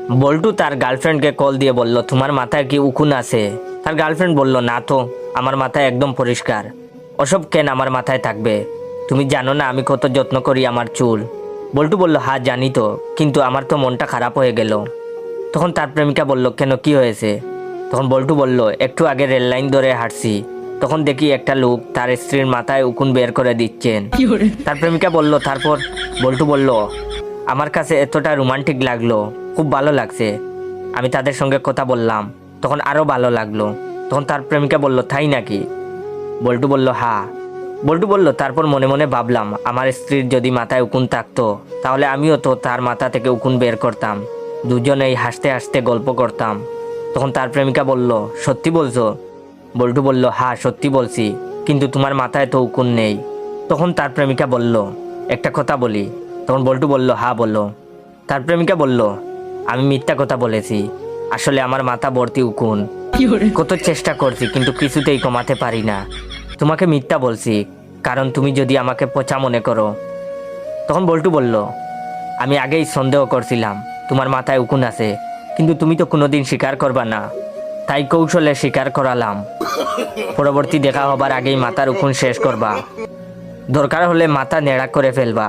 বল্টু তার গার্লফ্রেন্ডকে কল দিয়ে বলল, তোমার মাথায় কি উকুন আছে? তার গার্লফ্রেন্ড বলল, না তো, আমার মাথায় একদম পরিষ্কার। ওসব কেন আমার মাথায় থাকবে? তুমি জানো না আমি কত যত্ন করি আমার চুল। বল্টু বলল, হ্যাঁ জানি তো, কিন্তু আমার তো মনটা খারাপ হয়ে গেল। তখন তার প্রেমিকা বলল, কেন, কি হয়েছে? তখন বল্টু বলল, একটু আগে রেল লাইন ধরে হাঁটছি, তখন দেখি একটা লোক তার স্ত্রীর মাথায় উকুন বের করে দিচ্ছেন। তার প্রেমিকা বলল, তারপর? বল্টু বলল, আমার কাছে এতটা রোমান্টিক লাগলো, খুব ভালো লাগছে। আমি তাদের সঙ্গে কথা বললাম, তখন আরও ভালো লাগলো। তখন তার প্রেমিকা বলল, তাই নাকি? বল্টু বলল, হ্যাঁ। বল্টু বলল, তারপর মনে মনে ভাবলাম, আমার স্ত্রীর যদি মাথায় উকুন থাকতো তাহলে আমিও তো তার মাথা থেকে উকুন বের করতাম, দুজনেই হাসতে হাসতে গল্প করতাম। তখন তার প্রেমিকা বলল, সত্যি বলছো? বল্টু বলল, হ্যাঁ সত্যি বলছি, কিন্তু তোমার মাথায় তো উকুন নেই। তখন তার প্রেমিকা বলল, একটা কথা বলি? তখন বল্টু বলল, হ্যাঁ বলো। তার প্রেমিকা বলল, আমি মিথ্যা কথা বলেছি, আসলে আমার মাথা ভর্তি উকুন। কত চেষ্টা করছি কিন্তু কিছুতেই কমাতে পারি না। তোমাকে মিথ্যা বলছি, কারণ তুমি যদি আমাকে পচা মনে করো। তখন বল্টু বলল, আমি আগেই সন্দেহ করছিলাম তোমার মাথায় উকুন আছে, কিন্তু তুমি তো কোনোদিন স্বীকার করবা না, তাই কৌশলে স্বীকার করালাম। পরবর্তী দেখা হবার আগেই মাথার উকুন শেষ করবা, দরকার হলে মাথা নেড়া করে ফেলবা।